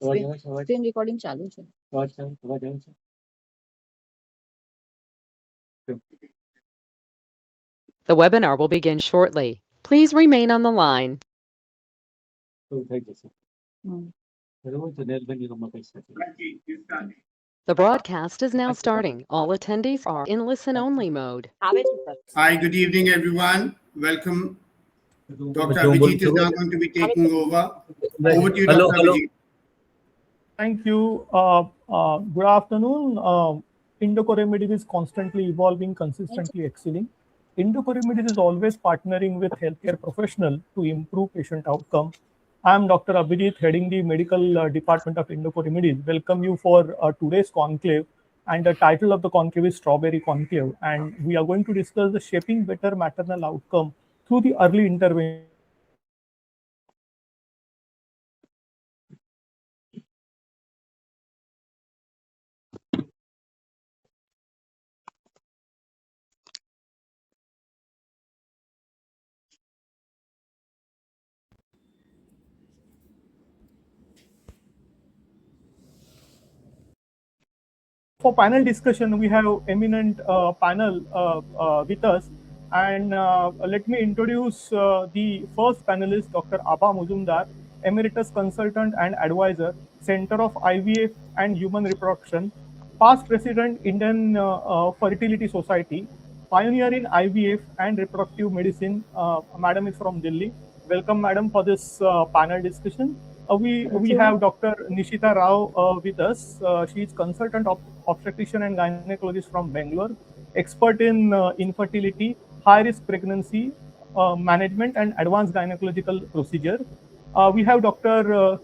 Screen recording ચાલુ છે. The webinar will begin shortly. Please remain on the line. The broadcast is now starting. All attendees are in listen-only mode. Hi, good evening, everyone. Welcome. Dr. Abhijit is now going to be taking over. Over to you, Hello, Dr. hello. Abhijit. Thank you. Good afternoon. Indoco Remedies is constantly evolving, consistently excelling. Indoco Remedies is always partnering with healthcare professionals to improve patient outcome. I am Dr. Abhijit, heading the medical department of Indoco Remedies. Welcome you for today's conclave. And the title of the conclave is Strawberry Conclave. And we are going to discuss the shaping better maternal outcome through the early intervention. For panel discussion, we have eminent panel with us. And let me introduce the first panelist, Dr. Abha Muzumdar, Emeritus Consultant and Advisor, Center of IVF and Human Reproduction, past President, Indian Fertility Society, pioneer in IVF and reproductive medicine. Madam is from Delhi. Welcome, madam, for this panel discussion. We have Dr. Nishita Rao with us. She is consultant obstetrician and gynecologist from Bangalore, expert in infertility, high-risk pregnancy management, and advanced gynecological procedure. We have Dr.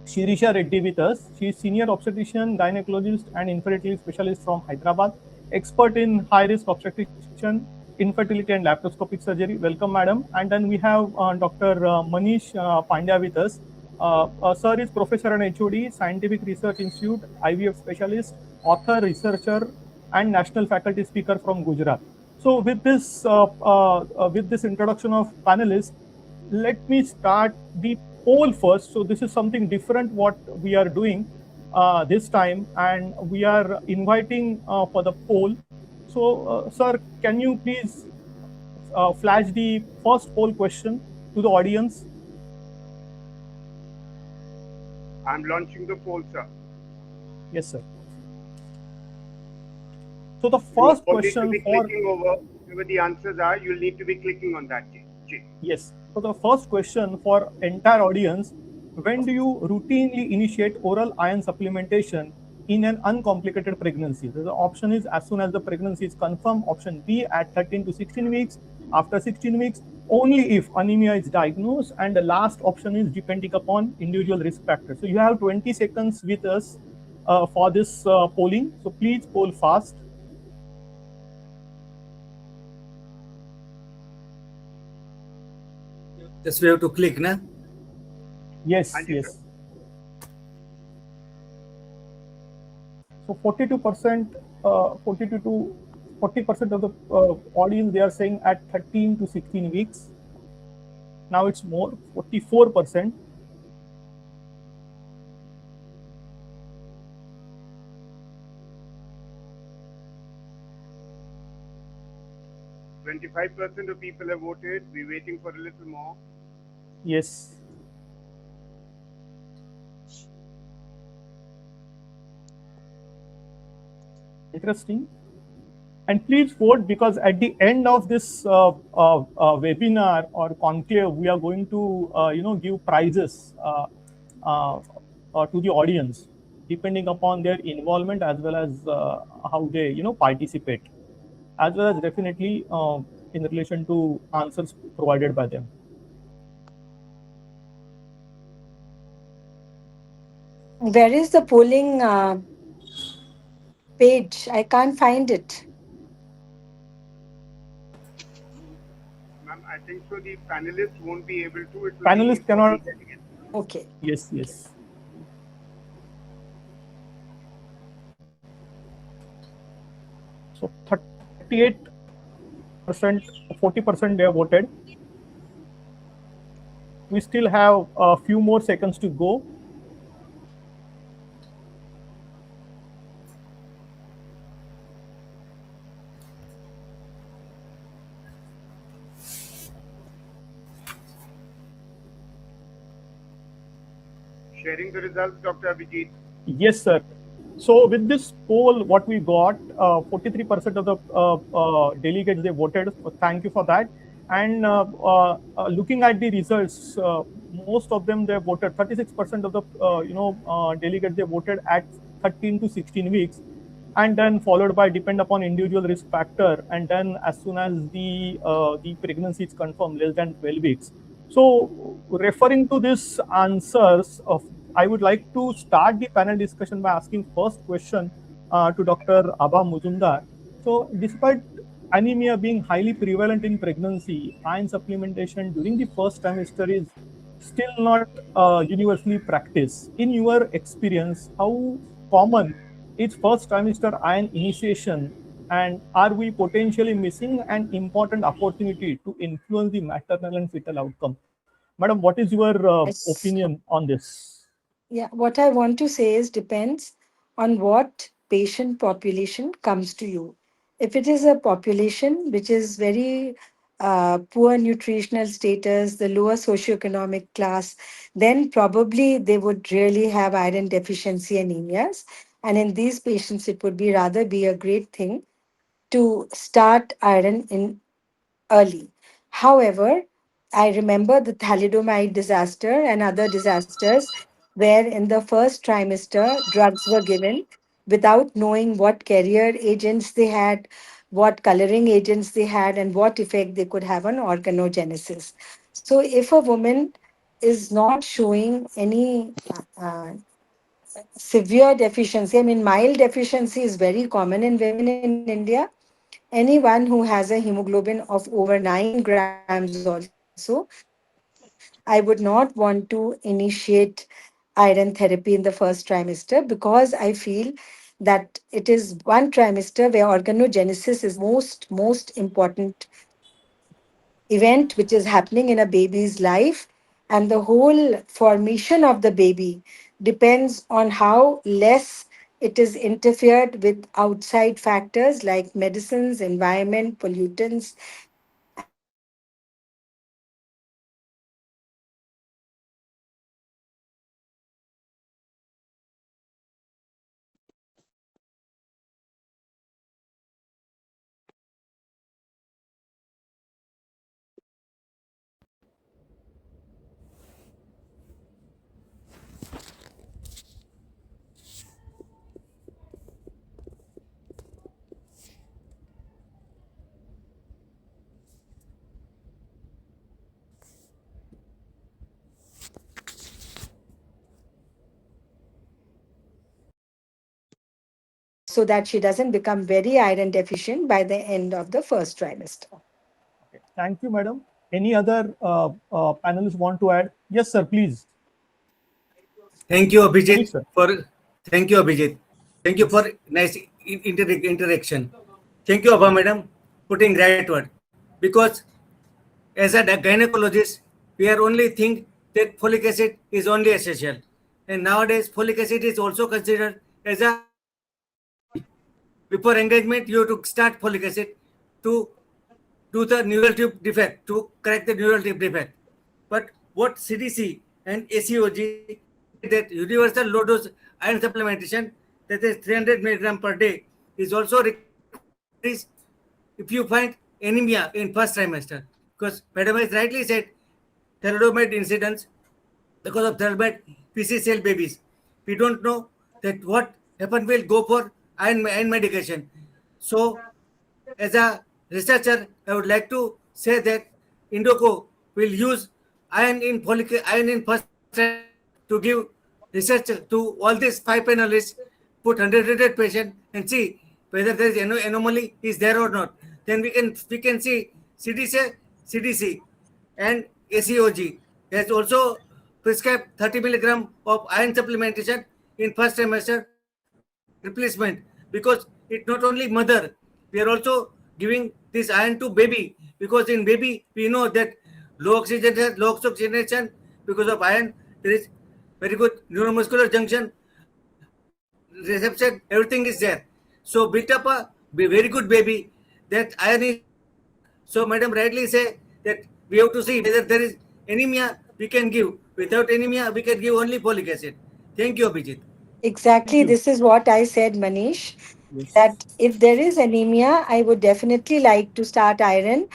Shirisha Reddy with us. She is senior obstetrician, gynecologist, and infertility specialist from Hyderabad, expert in high-risk obstetrician, infertility, and laparoscopic surgery. Welcome, madam. And then we have Dr. Manish Pandya with us. Sir is professor and HOD, Scientific Research Institute, IVF specialist, author, researcher, and national faculty speaker from Gujarat. So with this introduction of panelists, let me start the poll first. So this is something different what we are doing this time, and we are inviting for the poll. So sir, can you please flash the first poll question to the audience? I'm launching the poll, sir. Yes, sir. So the first question for clicking over where the answers are, you'll need to be clicking on that. Yes. So the first question for entire audience: when do you routinely initiate oral iron supplementation in an uncomplicated pregnancy? So the option is as soon as the pregnancy is confirmed. Option B, at 13 to 16 weeks. After 16 weeks, only if anemia is diagnosed. And the last option is depending upon individual risk factors. So you have 20 seconds with us for this polling. So please poll fast. Yes, we have to click, na? Yes, yes. So 42%, 42 to 40% of the audience, they are saying at 13 to 16 weeks. Now it's more, 44%. %25% of people have voted. We're waiting for a little more. Yes. Interesting. And please vote, because at the end of this webinar or conclave, we are going to give prizes to the audience, depending upon their involvement as well as how they participate, as well as definitely in relation to answers provided by them. Where is the polling page? I can't find it. Ma'am, I think so the panelists won't be able to. Panelists cannot. Okay. Yes, yes. So 38%, 40% they have voted. We still have a few more seconds to go. sharing the results, Dr. Abhijit? Yes, sir. So with this poll, what we got, 43% of the delegates they voted. Thank you for that. And looking at the results, most of them they voted. 36% of the delegates they voted at 13 to 16 weeks, and then followed by depend upon individual risk factor, and then as soon as the pregnancy is confirmed, less than 12 weeks. So, referring to these answers, I would like to start the panel discussion by asking first question to Dr. Abha Muzumdar. So, despite anemia being highly prevalent in pregnancy, iron supplementation during the first trimester is still not universally practiced. In your experience, how common is first trimester iron initiation, and are we potentially missing an important opportunity to influence the maternal and fetal outcome? Madam, what is your Yes. opinion on this? Yeah, what I want to say is depends on what patient population comes to you. If it is a population which is very poor nutritional status, the lower socioeconomic class, then probably they would really have iron deficiency anemias. And in these patients, it would be rather be a great thing to start iron in early. However, I remember the thalidomide disaster and other disasters where in the first trimester drugs were given without knowing what carrier agents they had, what coloring agents they had, and what effect they could have on organogenesis. So, if a woman is not showing any severe deficiency, I mean, mild deficiency is very common in women in India. Anyone who has a hemoglobin of over 9 grams also, I would not want to initiate iron therapy in the first trimester because I feel that it is one trimester where organogenesis is the most important event which is happening in a baby's life, and the whole formation of the baby depends on how less it is interfered with outside factors like medicines, environment, pollutants, and infections. So if a woman is so that she doesn't become very iron deficient by the end of the first trimester. Okay. Thank you, madam. Any other panelists want to add? Yes, sir, please. Thank you, Manish, Abhijit, sir. for thank you, Abhijit. Thank you Yes. for nice interaction. Thank you, Abha madam, putting right word. Because as a gynecologist, we are only think that folic acid is only essential. And nowadays, folic acid is also considered as a therapy. Before engagement, you have to start folic acid to do the neural tube defect, to correct the neural tube defect. But what CDC and ACOG said that universal low dose iron supplementation, that is 300 milligram per day, is also required if you find anemia in first trimester. Because Madam has rightly said thalidomide incidence because of thalidomide PC cell babies. We don't know that what happen will go for iron medication. So as a researcher, I would like to say that Indoco will use iron in first trimester to give research to all these five panelists, put 100 patient and see whether there is anomaly is there or not. Then we can see CDC and ACOG has also prescribed 30 milligram of iron supplementation in first trimester replacement, because it's not only mother, we are also giving this iron to baby, because in baby we know that low oxygenation because of iron, there is very good neuromuscular junction reception, everything is there. So built up a very good baby, that iron is. So madam rightly say that we have to see whether there is anemia we can give. Without anemia, we can give only folic acid. Thank you, Abhijit. Exactly, you. this is what I said, Manish. Yes. That if there is anemia, I would definitely like to start iron,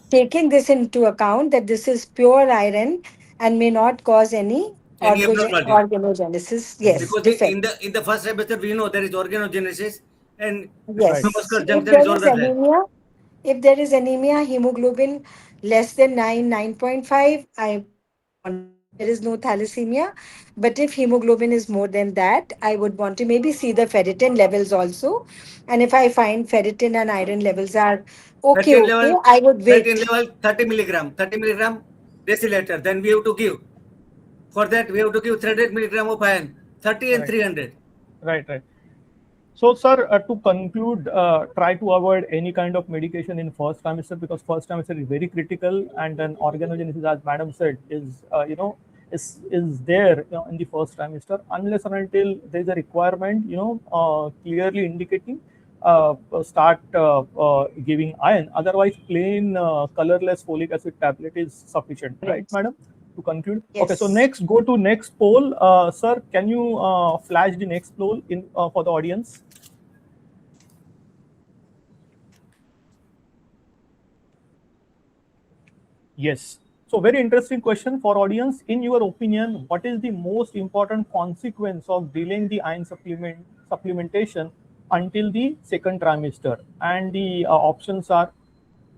taking this into account that this is pure iron and may not cause any Any abnormality? organogenesis. Yes, Because defect. in the first trimester, we know there is organogenesis and Right. Yes. muscular If junction is there is always there. anemia, if there is anemia, hemoglobin less than 9, 9.5, I want to see there is no thalassemia. But if hemoglobin is more than that, I would want to maybe see the ferritin levels also. And if I find ferritin and iron levels are okay, 13 okay, level, I would 13 wait. level, 30 milligram deciliter. Then we have to give. For that, we have to give 300 milligram of iron, 30 and Right. 300. Right. So, sir, to conclude, try to avoid any kind of medication in first trimester, because first trimester is very critical, and then organogenesis, as Madam said, is is there, in the first trimester, unless and until there is a requirement, clearly indicating start giving iron. Otherwise, plain colorless folic acid tablet is sufficient, right, Right. Madam? To conclude. Okay, so Yes. next, go to next poll. Sir, can you flash the next poll in for the audience? Yes. So very interesting question for audience. In your opinion, what is the most important consequence of delaying the iron supplementation until the second trimester? And the options are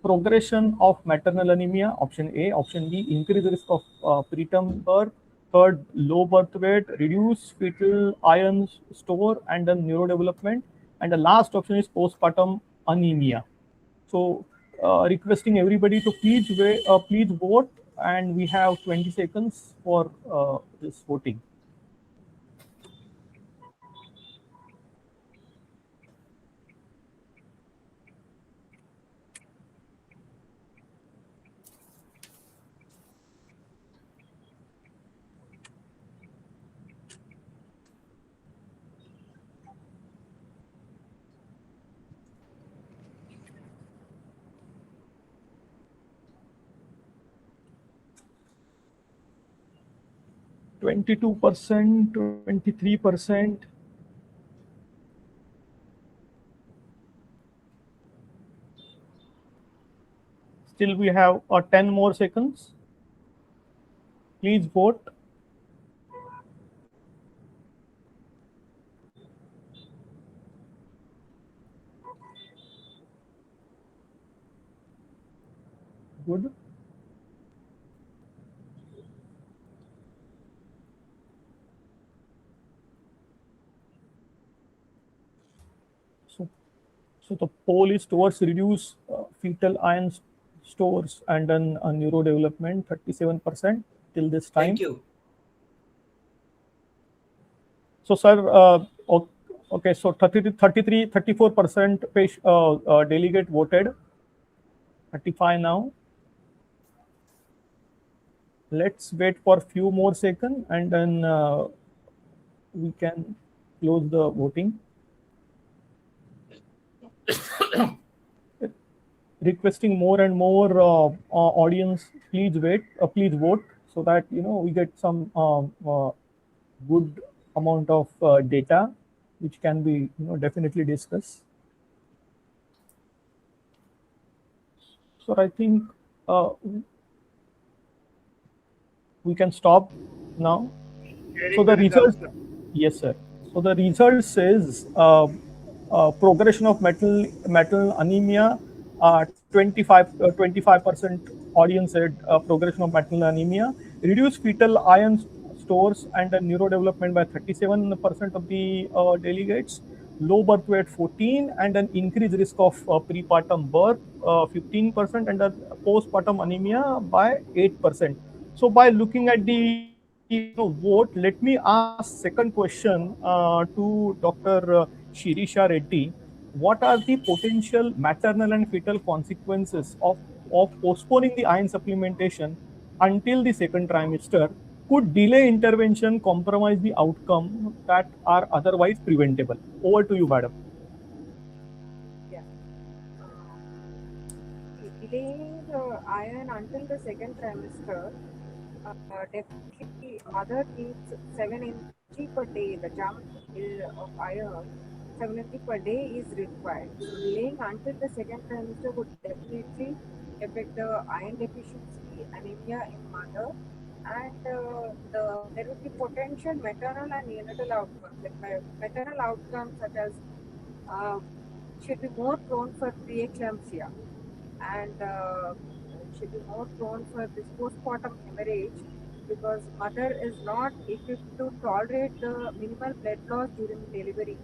progression of maternal anemia, option A; option B, increased risk of preterm birth; third, low birth weight; reduce fetal iron store and then neurodevelopment; and the last option is postpartum anemia. So, requesting everybody to please vote, and we have 20 seconds for this voting. %, 23%. Still, we have 10 more seconds. Please vote. Good. So, so the poll is towards reduce fetal iron stores and then neurodevelopment, 37% till this time. Thank you. So, sir, okay, so 34% delegate voted, 35 now. Let's wait for a few more seconds, and then we can close the voting. Requesting more and more audience, please wait, please vote, so that we get some good amount of data, which can be definitely discussed. So I think we can stop now. So the result, yes, sir. So the result says progression of metal anemia. 25% audience said progression of metal anemia, reduce fetal iron stores and neurodevelopment by 37% of the delegates, low birth weight 14, and an increased risk of prepartum birth 15%, and postpartum anemia by 8%. So by looking at the vote, let me ask second question to Dr. Shirisha Reddy. What are the potential maternal and fetal consequences of postponing the iron supplementation until the second trimester? Could delay intervention compromise the outcome that are otherwise preventable? Over to you, madam. Yeah. Delaying iron until the second trimester definitely mother needs 7 mg per day. The jump of iron 7 mg per day is required. So delaying until the second trimester would definitely affect the iron deficiency, anemia in mother, and there would be potential maternal and neonatal outcomes. Like maternal outcomes such as uh, should be more prone for preeclampsia and should be more prone for this postpartum hemorrhage because mother is not equipped to tolerate the minimal blood loss during delivery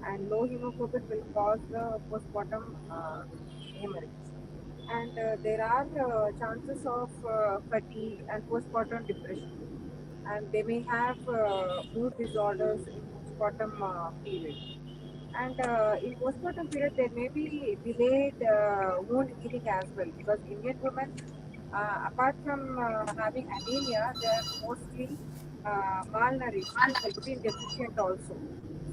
and low hemoglobin will cause the postpartum hemorrhage. And there are chances of fatigue and postpartum depression and they may have mood disorders in postpartum period. And in postpartum period, there may be delayed wound healing as well because Indian women, apart from having anemia, they are mostly malnourished and vitamin deficient also.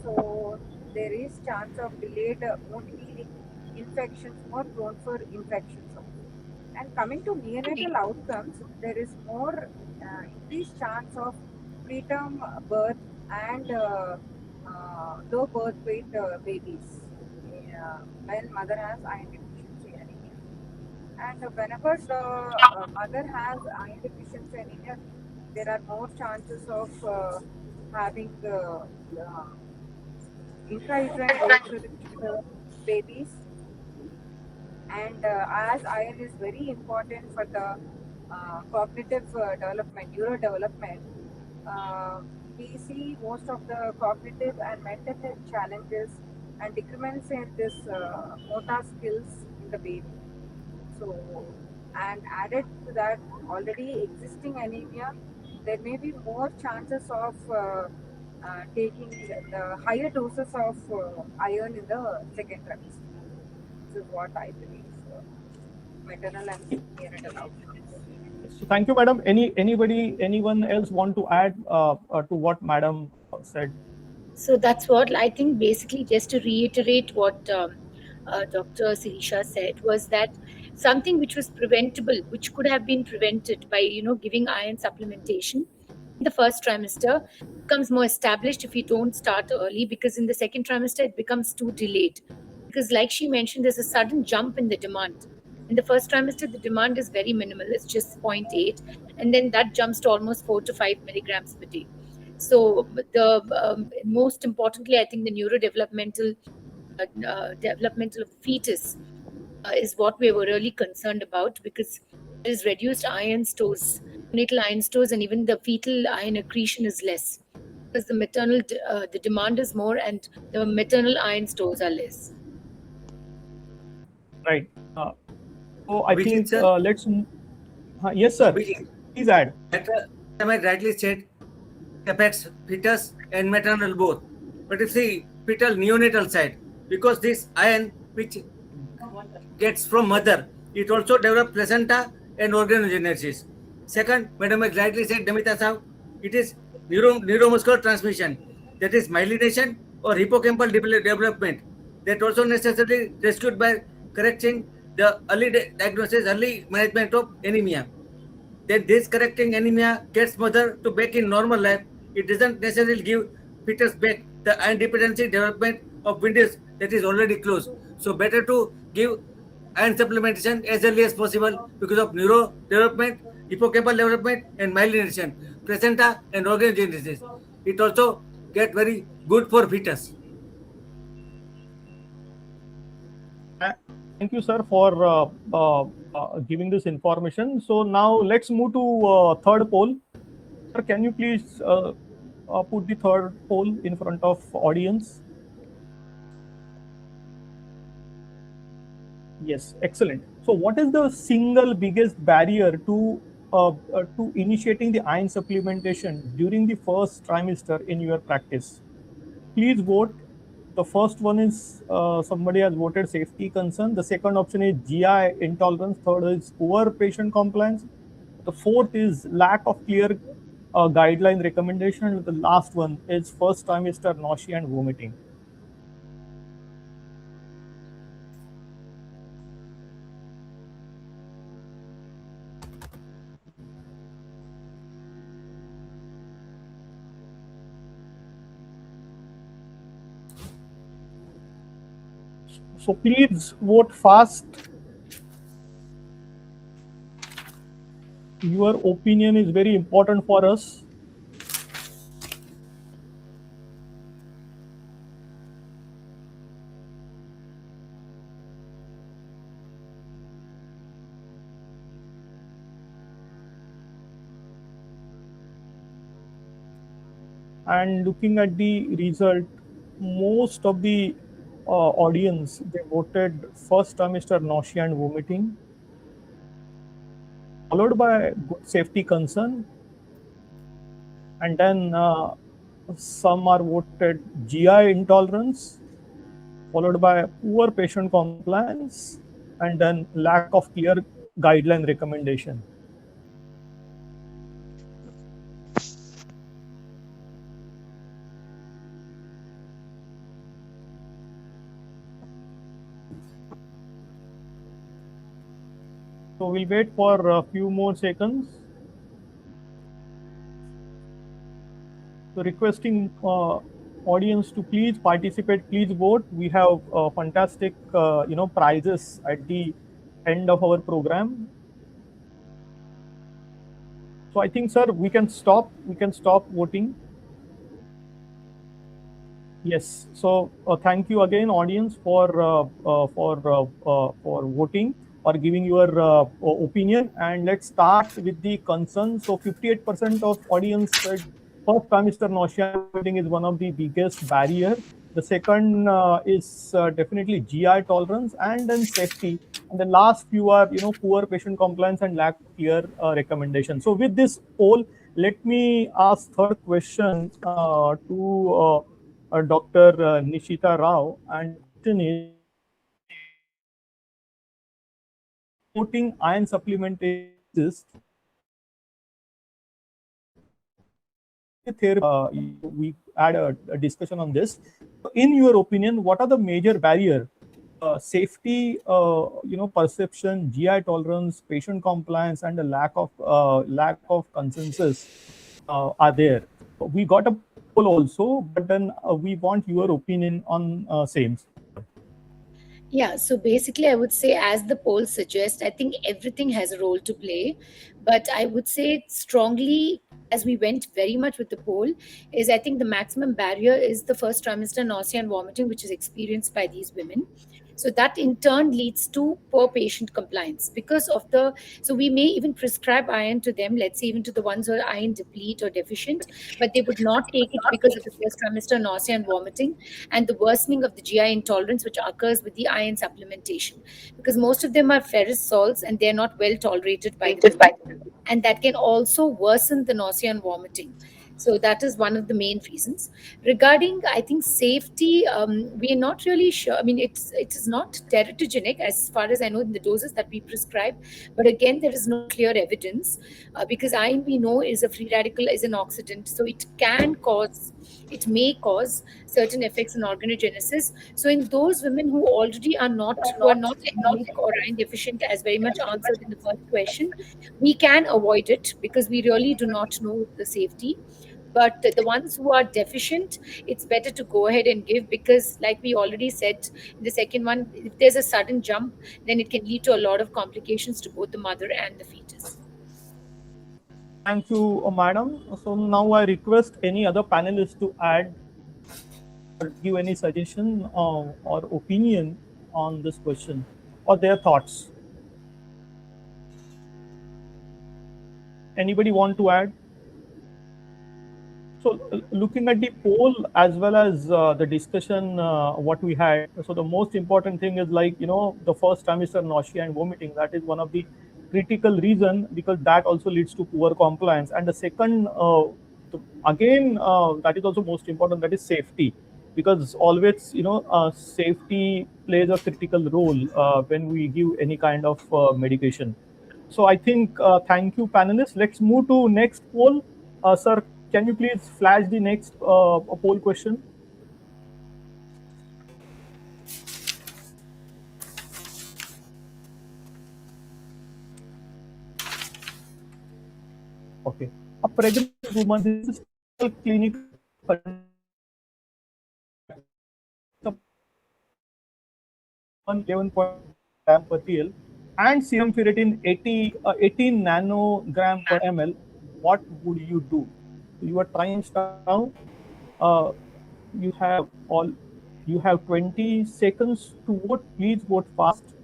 So there is chance of delayed wound healing, infections, more prone for infections also. And coming to neonatal outcomes, there is more increased chance of preterm birth and low birth weight babies when mother has iron deficiency anemia. And whenever the mother has iron deficiency anemia, there are more chances of having intrauterine growth with babies and as iron is very important for the cognitive development, neurodevelopment, uh, we see most of the cognitive and mental health challenges and decrements in this motor skills in the baby. So, and added to that, already existing anemia, there may be more chances of taking the higher doses of iron in the second trimester. This is what I believe. Maternal and neonatal outcomes. So thank you, madam. Anyone else want to add to what madam said? So that's what I think. Basically, just to reiterate what Dr. Sirisha said was that something which was preventable, which could have been prevented by giving iron supplementation in the first trimester, becomes more established if you don't start early, because in the second trimester it becomes too delayed. Because, like she mentioned, there's a sudden jump in the demand. In the first trimester, the demand is very minimal; it's just zero point 0.8, and then that jumps to almost 4 to 5 milligrams per day. So the most importantly, I think the neurodevelopmental developmental of the fetus is what we were really concerned about, because there is reduced iron stores, neonatal iron stores, and even the fetal iron accretion is less because the maternal the demand is more and the maternal iron stores are less. Right. So I Abhijit think sir, yes, sir. Abhijit, Please add. Dr. rightly said, affects fetus and maternal both. But if see fetal neonatal side, because this iron which gets from mother, it also develops placenta and organogenesis. Second, Madam has rightly said, Damita Sav, it is neuromuscular transmission, that is myelination or hippocampal development, that also necessarily rescued by correcting the early diagnosis, early management of anemia. Then this correcting anemia gets mother to back in normal life. It doesn't necessarily give fetus back the iron dependency development of windows that is already closed. So better to give iron supplementation as early as possible because of neuro development, hippocampal development, and myelination, placenta and organogenesis. It also get very good for fetus. Thank you, sir, for giving this information. So now let's move to third poll. Sir, can you please put the third poll in front of audience? Yes, excellent. So, what is the single biggest barrier to initiating the iron supplementation during the first trimester in your practice? Please vote. The first one is somebody has voted safety concern. The second option is GI intolerance. Third is poor patient compliance. The fourth is lack of clear guideline recommendation. And the last one is first trimester nausea and vomiting. So please vote fast. Your opinion is very important for us. And looking at the result, most of the audience, they voted first trimester nausea and vomiting, followed by good safety concern, and then some are voted GI intolerance, followed by poor patient compliance, and then lack of clear guideline recommendation. So we'll wait for a few more seconds. So requesting audience to please participate, please vote. We have fantastic prizes at the end of our program. So I think, sir, we can stop voting. Yes. So thank you again, audience, for voting or giving your opinion. And let's start with the concern. So 58% of audience said first trimester nausea and vomiting is one of the biggest barrier. The second is definitely GI tolerance, and then safety. And the last few are poor patient compliance and lack of clear recommendation. So with this poll, let me ask third question to Dr. Nishita Rao, and the question is promoting iron supplementation basis therapy. We had a discussion on this. In your opinion, what are the major barriers? Safety, perception, GI tolerance, patient compliance, and the lack of consensus are there. We got a poll also, but then we want your opinion on same. Yeah, so basically, I would say, as the poll suggests, I think everything has a role to play. But I would say strongly, as we went very much with the poll, is I think the maximum barrier is the first trimester nausea and vomiting, which is experienced by these women. So that in turn leads to poor patient compliance because of the. So we may even prescribe iron to them, let's say even to the ones who are iron deplete or deficient, but they would not take it because of the first trimester nausea and vomiting and the worsening of the GI intolerance, which occurs with the iron supplementation. Because most of them are ferrous salts and they're not well tolerated by the women. And that can also worsen the nausea and vomiting. So that is one of the main reasons. Regarding, I think, safety, we are not really sure. I mean, it is not teratogenic as far as I know in the doses that we prescribe. But again, there is no clear evidence because iron we know is a free radical, is an oxidant. So it may cause certain effects in organogenesis. So in those women who are not anemic or iron deficient, as very much answered in the first question, we can avoid it because we really do not know the safety. But the ones who are deficient, it's better to go ahead and give because, like we already said in the second one, if there's a sudden jump, then it can lead to a lot of complications to both the mother and the fetus. Thank you, madam. So now I request any other panelists to add or give any suggestion or opinion on this question or their thoughts. Anybody want to add? So looking at the poll as well as the discussion what we had, so the most important thing is the first trimester nausea and vomiting. That is one of the critical reason because that also leads to poor compliance. And the second, again, that is also most important. That is safety, because always safety plays a critical role when we give any kind of medication. So I think, thank you, panelists. Let's move to next poll. Sir, can you please flash the next poll question? Okay. A pregnant woman, this is clinical 11.5 gram per TL, and serum ferritin 18 nanogram per ml, what would you do? Your time starts now. Uh, you have all. You have 20 seconds to vote. Please vote fast.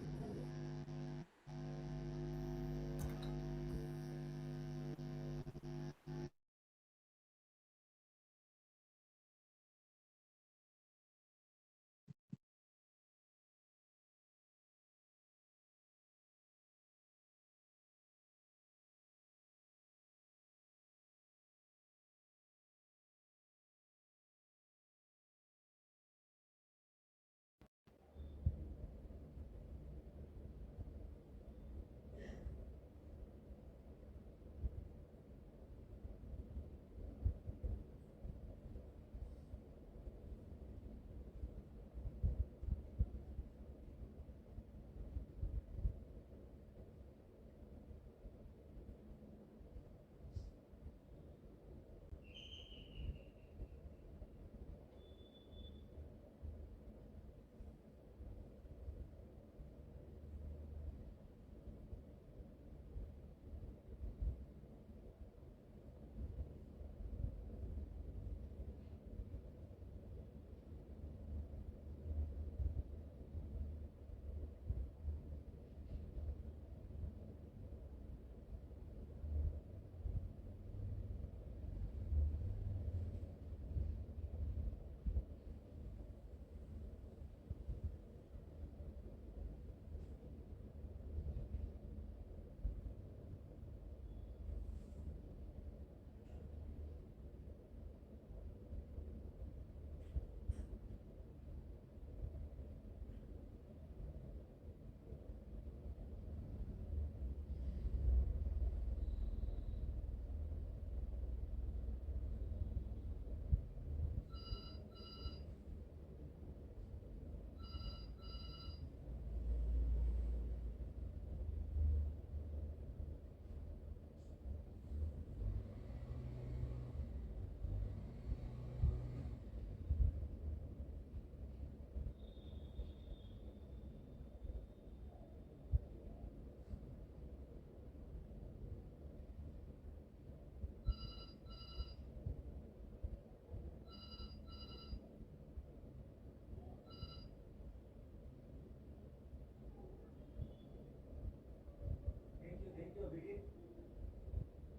Thank you, Abhijit.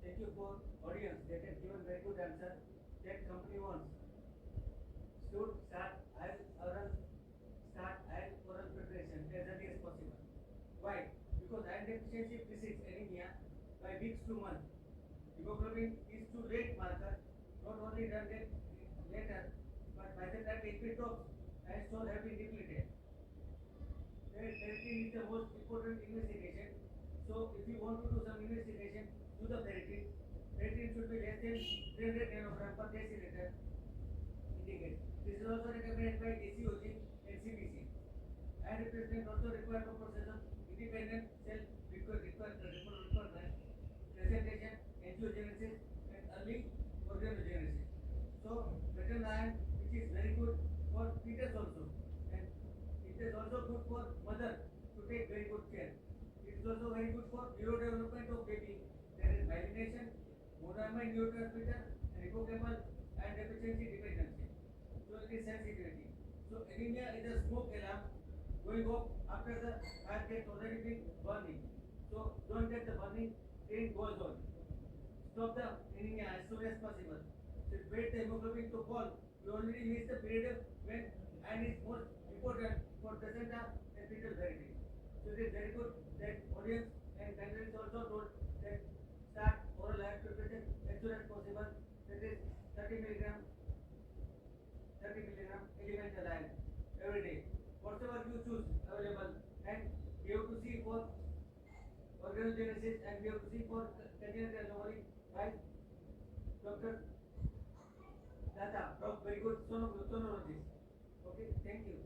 Thank you for audience that has given very good answer. That company wants should start oral preparation as early as possible. Why? Because iron deficiency precedes anemia by weeks to months. Hemoglobin is too late marker, not only done it later, but by the time it drops, iron stores have been depleted. Ferritin is the most important investigation. So if you want to do some investigation, do the ferritin. Ferritin should be less than 300 nanogram per deciliter indicate. This is also recommended by ACOG and CBC. And replacement also required for process of independent cell requirement, presentation, angiogenesis, and early organogenesis. So better iron, which is very good for fetus also, and it is also good for mother to take very good care. It is also very good for neurodevelopment of baby. There is myelination, monoamine neurotransmitter, and hippocampal and deficiency dependency. So it is sensitivity. So anemia is a smoke alarm going off after the fire gets already been burning. So don't get the burning, then goes on. Stop the anemia as soon as possible. So wait the hemoglobin to fall. You already missed the period when iron is most important for placenta and fetal variety. So it is very good that audience and candidates also told that start oral iron preparation as soon as possible. That is 30 milligram 30 milligram elemental iron every day. Whatever you choose available, and we have to see for organogenesis and we have to see for congenital anomaly by Dr. Data, very good sonologist. Okay, thank you.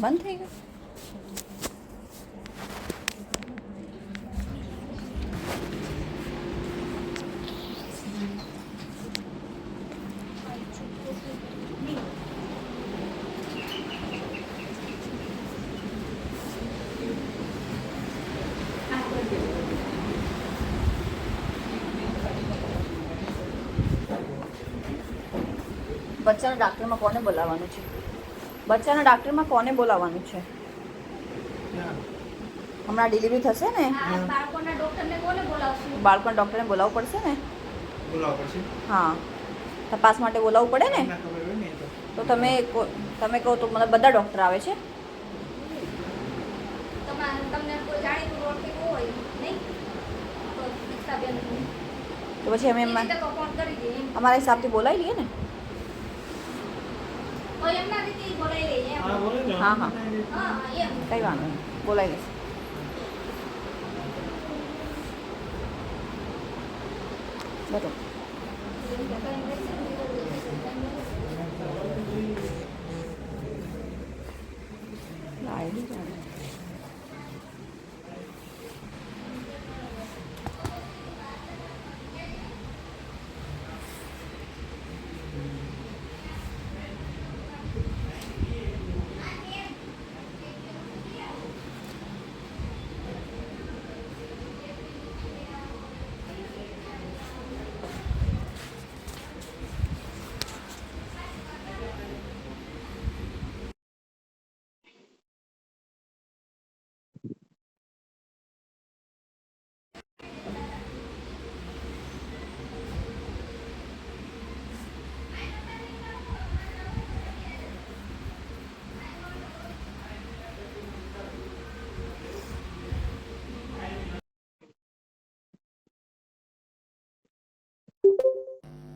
બંધ થઈ ગયું. બચ્ચાના ડાક્ટરમાં કોને બોલાવવાનું છે? બચ્ચાના ડાક્ટરમાં કોને બોલાવવાનું છે? હમણાં delivery થશે ને, બાળકોના ડોક્ટરને કોને બોલાવશું? બાળકોના ડૉક્ટરને બોલાવવું પડશે ને. બોલાવવા પડશે. હા, તપાસ માટે બોલાવવું પડે ને. તો તમે કહો તો મને બધા ડૉક્ટર આવે છે. તમને કોઈ જાણીતું ઓળખીતું હોય નહીં તો દીક્ષાબેન તો પછી અમે ફોન કરી દઈએ. અમારા હિસાબથી બોલાવી લઈએ ને. એમના રીતે બોલાવી લઈએ. હા હા, હા એમ કંઈ વાંધો નહીં, બોલાવી લઈશ. બરોબર. આઈડી જાણે.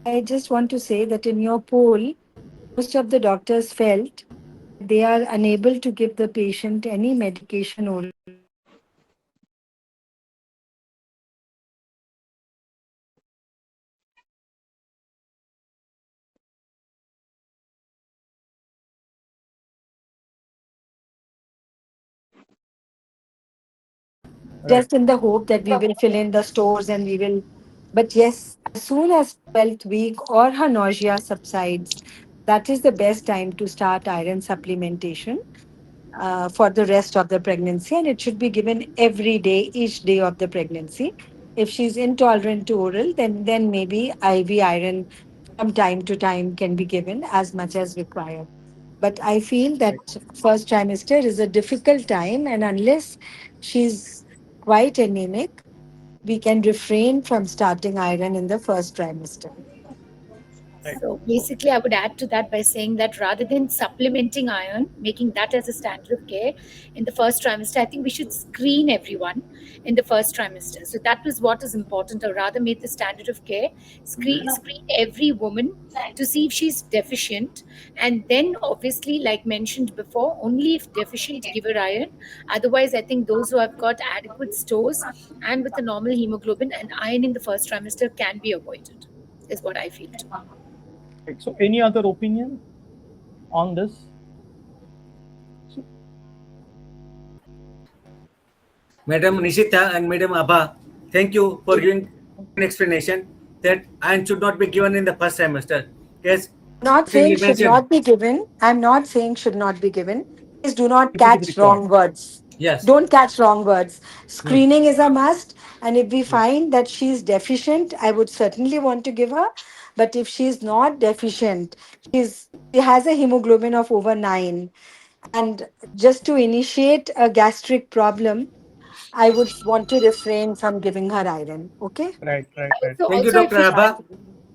I just want to say that in your poll, most of the doctors felt they are unable to give the patient any medication oral. Just in the hope that we will fill in the stores and we will. But yes, as soon as 12th week or her nausea subsides, that is the best time to start iron supplementation for the rest of the pregnancy. And it should be given every day, each day of the pregnancy. If she's intolerant to oral, then maybe IV iron from time to time can be given as much as required. But I feel that first trimester is a difficult time, and unless she's quite anemic, we can refrain from starting iron in the first trimester. So basically, I would add to that by saying that rather than supplementing iron, making that as a standard of care in the first trimester, I think we should screen everyone in the first trimester. So that was what is important, or rather, make the standard of care screen every woman to see if she's deficient, and then obviously, like mentioned before, only if deficient, give her iron. Otherwise, I think those who have got adequate stores and with a normal hemoglobin and iron in the first trimester can be avoided. Is what I feel too. Right. So, any other opinion on this? Madam Nishita and Madam Abha, thank you for giving an explanation that iron should not be given in the first trimester. Yes, Not saying should not be given. I'm not saying should not be given. Please do not It is catch required. wrong words. Yes. Don't catch wrong words. Screening is a must. And if we find that she's deficient, I would certainly want to give her. But if she's not deficient, she has a hemoglobin of over 9. And just to initiate a gastric problem, I would want to refrain from giving her iron. Okay? Right. So Thank you, also, if Dr. Abha.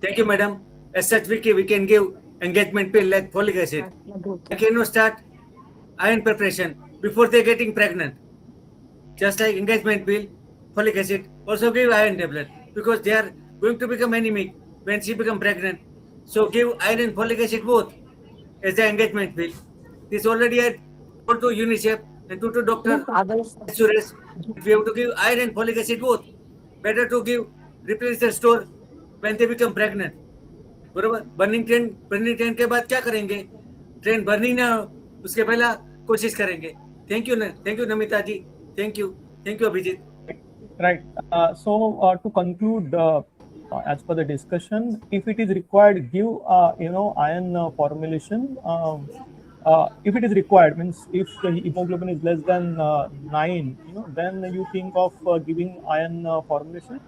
Thank you, madam. As such, we can give engagement pill like folic acid. They cannot start iron preparation before they're getting pregnant. Just like engagement pill, folic acid, also give iron tablet because they are going to become anemic when she become pregnant. So give iron and folic acid both as the engagement pill. This already I told to UNICEF and to Dr. Suresh. We have to give iron and folic acid both. Better to give replace the store when they become pregnant. बरोबर burning train के बाद क्या करेंगे train burning ना हो उसके पहला कोशिश करेंगे. Thank you Namita ji. Thank you Abhijeet. Right. So to conclude, as per the discussion, if it is required, give iron formulation. If it is required, means if the hemoglobin is less than 9, then you think of giving iron formulation.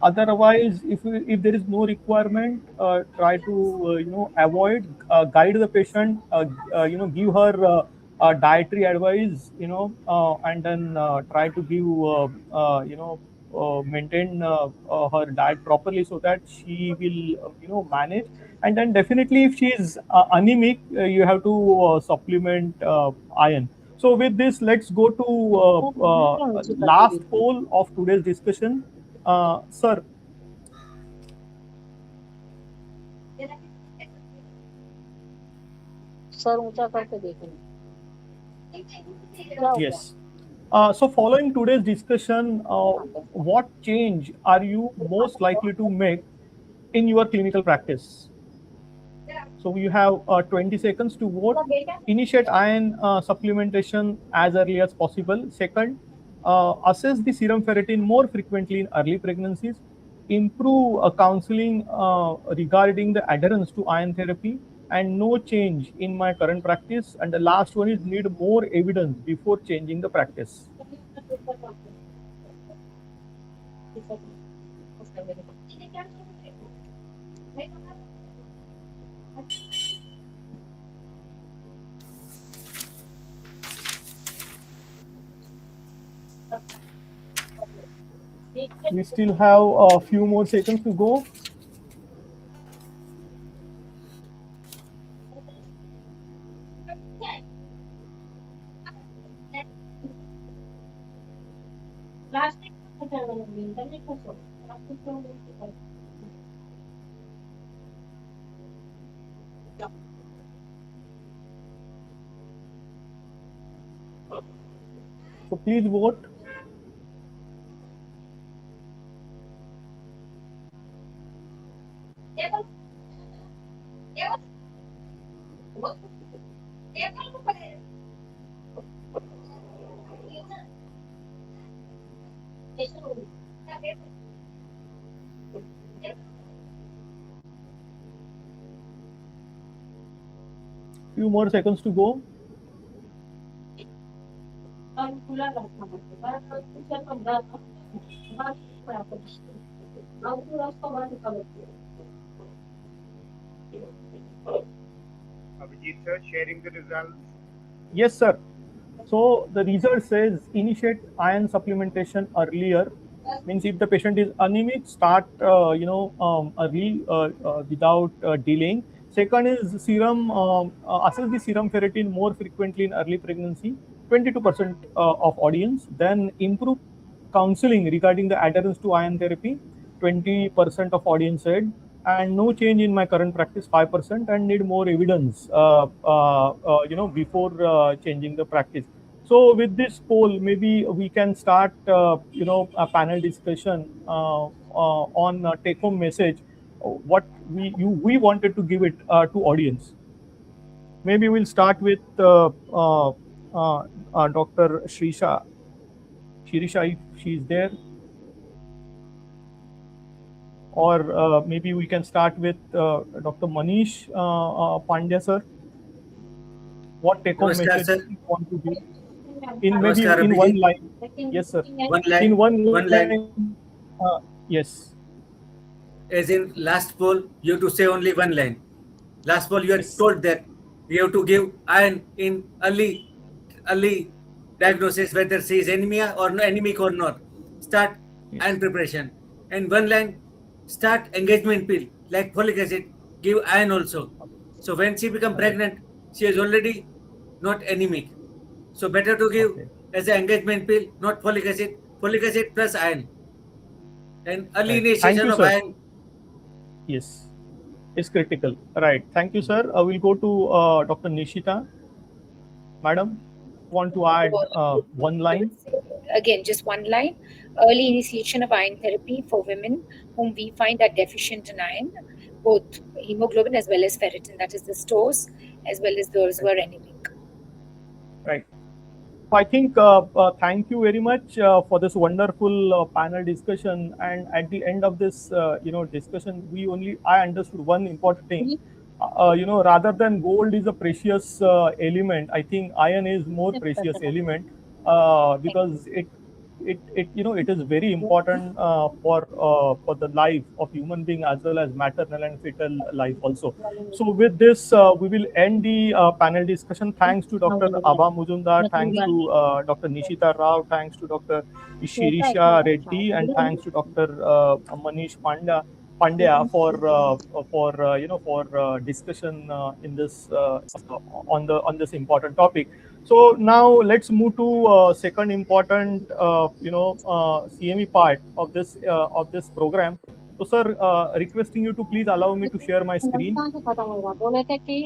Otherwise, if there is no requirement, try to avoid, guide the patient, give her dietary advice, and then try to give maintain her diet properly so that she will manage. And then definitely, if she is anemic, you have to supplement iron. So with this, let's go to last poll of today's discussion. Sir, yes. So following today's discussion, what change are you most likely to make in your clinical practice? So you have 20 seconds to vote. Initiate iron supplementation as early as possible. Second, assess the serum ferritin more frequently in early pregnancies. Improve counseling regarding the adherence to iron therapy, and no change in my current practice. And the last one is need more evidence before changing the practice. We still have a few more seconds to go. So please vote. Few more seconds to go. Abhijit sir, sharing the results. Yes, sir. So the result says initiate iron supplementation earlier. Means if the patient is anemic, start early without delaying. Second is serum, assess the serum ferritin more frequently in early pregnancy. 22% of audience. Then improve counseling regarding the adherence to iron therapy. 20% of audience said, and no change in my current practice, 5%, and need more evidence before changing the practice. So with this poll, maybe we can start a panel discussion on take home message, what we wanted to give it to audience. Maybe we'll start with Dr. Shirisha, if she's there. Or maybe we can start with Dr. Manish Pandya, sir. What take-home Namaskar, message sir. you want to give? In maybe Namaskar, in Abhijit. one line. Yes, sir. One line. In one One line. Yes. As in last poll, you have to say only one line. Last poll, you are Yes. told that we have to give iron in early diagnosis, whether she is anemia or anemic or not. Start Yes. iron preparation. And one line, start engagement pill like folic acid, give iron also. So when she become Right. pregnant, she is already not anemic. So better to give Okay. as an engagement pill, not folic acid plus iron. And early Right. Thank initiation you, of sir. iron. Yes. It's critical. Right. Thank you, sir. We'll go to Dr. Nishita. Madam, want to add one line? Again, just one line. Early initiation of iron therapy for women whom we find are deficient in iron, both hemoglobin as well as ferritin, that is the stores, as well as those who are anemic. Right. I think thank you very much for this wonderful panel discussion. And at the end of this, discussion, I understood one important thing. Rather than gold is a precious element, I think iron is more precious element because it is very important for the life of human being as well as maternal and fetal life also. So with this, we will end the panel discussion. Thanks to Dr. Abha Mujumdar, thanks to Dr. Nishita Rao, thanks to Dr. Shirisha Reddy, and thanks to Dr. Manish Pandya for discussion in this on this important topic. So now let's move to second important CME part of this program. So sir, requesting you to please allow me to share my screen.